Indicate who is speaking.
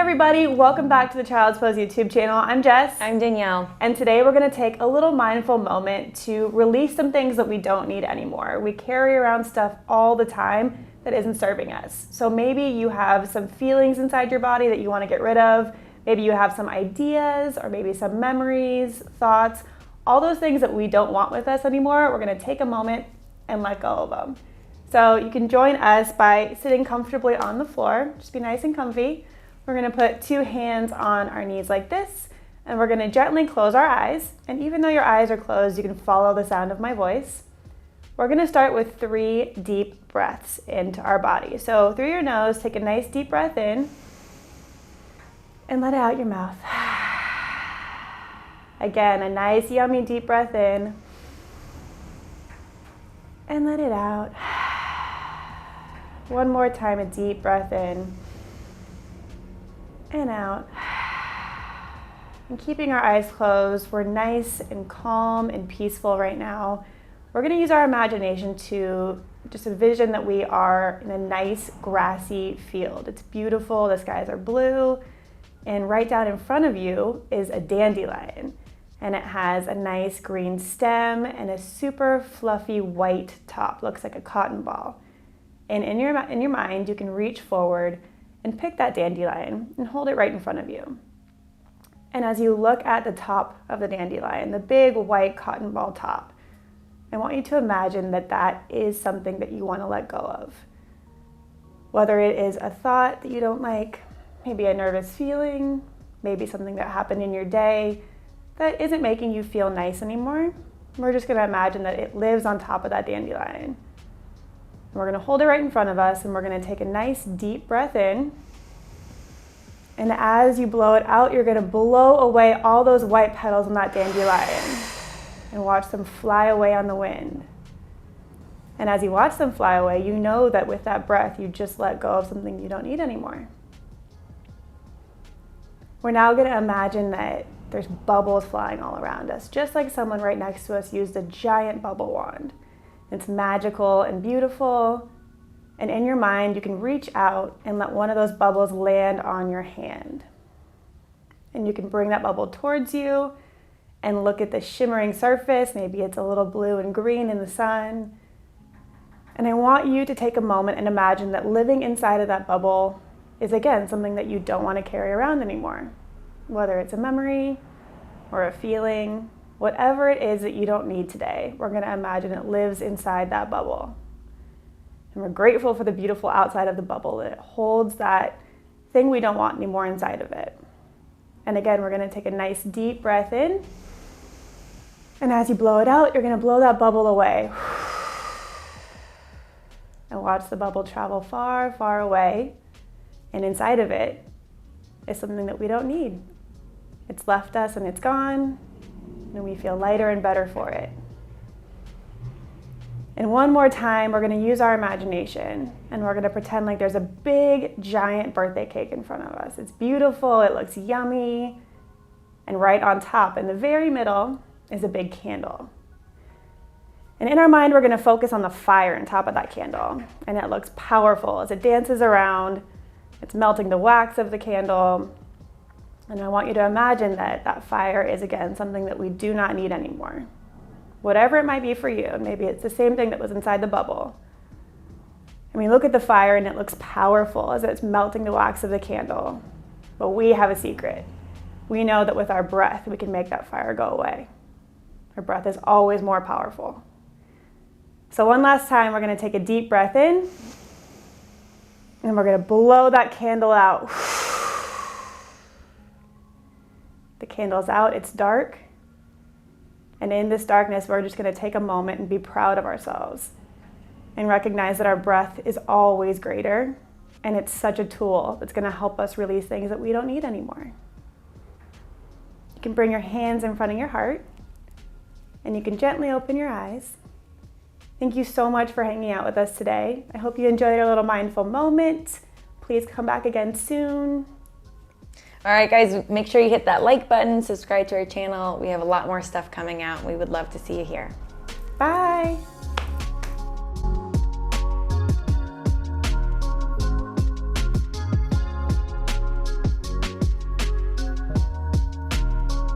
Speaker 1: everybody, welcome back to the Child's Pose YouTube channel. I'm Jess.
Speaker 2: I'm Danielle.
Speaker 1: And today we're gonna take a little mindful moment to release some things that we don't need anymore. We carry around stuff all the time that isn't serving us. So maybe you have some feelings inside your body that you wanna get rid of. Maybe you have some ideas or maybe some memories, thoughts, all those things that we don't want with us anymore. We're gonna take a moment and let go of them. So you can join us by sitting comfortably on the floor. Just be nice and comfy. We're gonna put two hands on our knees like this, and we're gonna gently close our eyes. And even though your eyes are closed, you can follow the sound of my voice. We're gonna start with 3 deep breaths into our body. So through your nose, take a nice deep breath in, and let it out your mouth. Again, a nice yummy deep breath in, and let it out. One more time, a deep breath in and out. And keeping our eyes closed, we're nice and calm and peaceful right now. We're gonna use our imagination to just envision that we are in a nice grassy field. It's beautiful, the skies are blue, and right down in front of you is a dandelion. And it has a nice green stem and a super fluffy white top, looks like a cotton ball. And in your mind, you can reach forward and pick that dandelion and hold it right in front of you. And as you look at the top of the dandelion, the big white cotton ball top, I want you to imagine that that is something that you want to let go of. Whether it is a thought that you don't like, maybe a nervous feeling, maybe something that happened in your day that isn't making you feel nice anymore, we're just going to imagine that it lives on top of that dandelion. We're gonna hold it right in front of us, and we're gonna take a nice deep breath in. And as you blow it out, you're gonna blow away all those white petals on that dandelion and watch them fly away on the wind. And as you watch them fly away, you know that with that breath, you just let go of something you don't need anymore. We're now gonna imagine that there's bubbles flying all around us, just like someone right next to us used a giant bubble wand. It's magical and beautiful, and in your mind, you can reach out and let one of those bubbles land on your hand. And you can bring that bubble towards you and look at the shimmering surface. Maybe it's a little blue and green in the sun. And I want you to take a moment and imagine that living inside of that bubble is, again, something that you don't want to carry around anymore. Whether it's a memory or a feeling, whatever it is that you don't need today, we're going to imagine it lives inside that bubble. And we're grateful for the beautiful outside of the bubble, that it holds that thing we don't want anymore inside of it. And again, we're going to take a nice deep breath in. And as you blow it out, you're going to blow that bubble away. And watch the bubble travel far, far away. And inside of it is something that we don't need. It's left us and it's gone. And we feel lighter and better for it. And one more time, we're gonna use our imagination, and we're gonna pretend like there's a big, giant birthday cake in front of us. It's beautiful, it looks yummy, and right on top, in the very middle, is a big candle. And in our mind, we're gonna focus on the fire on top of that candle, and it looks powerful as it dances around. It's melting the wax of the candle. And I want you to imagine that that fire is, again, something that we do not need anymore. Whatever it might be for you, maybe it's the same thing that was inside the bubble. And we look at the fire and it looks powerful as it's melting the wax of the candle. But we have a secret. We know that with our breath, we can make that fire go away. Our breath is always more powerful. So one last time, we're gonna take a deep breath in, and we're gonna blow that candle out. The candle's out, it's dark. And in this darkness, we're just gonna take a moment and be proud of ourselves and recognize that our breath is always greater, and it's such a tool that's gonna help us release things that we don't need anymore. You can bring your hands in front of your heart, and you can gently open your eyes. Thank you so much for hanging out with us today. I hope you enjoyed our little mindful moment. Please come back again soon.
Speaker 2: All right, guys, make sure you hit that like button, subscribe to our channel. We have a lot more stuff coming out. We would love to see you here.
Speaker 1: Bye.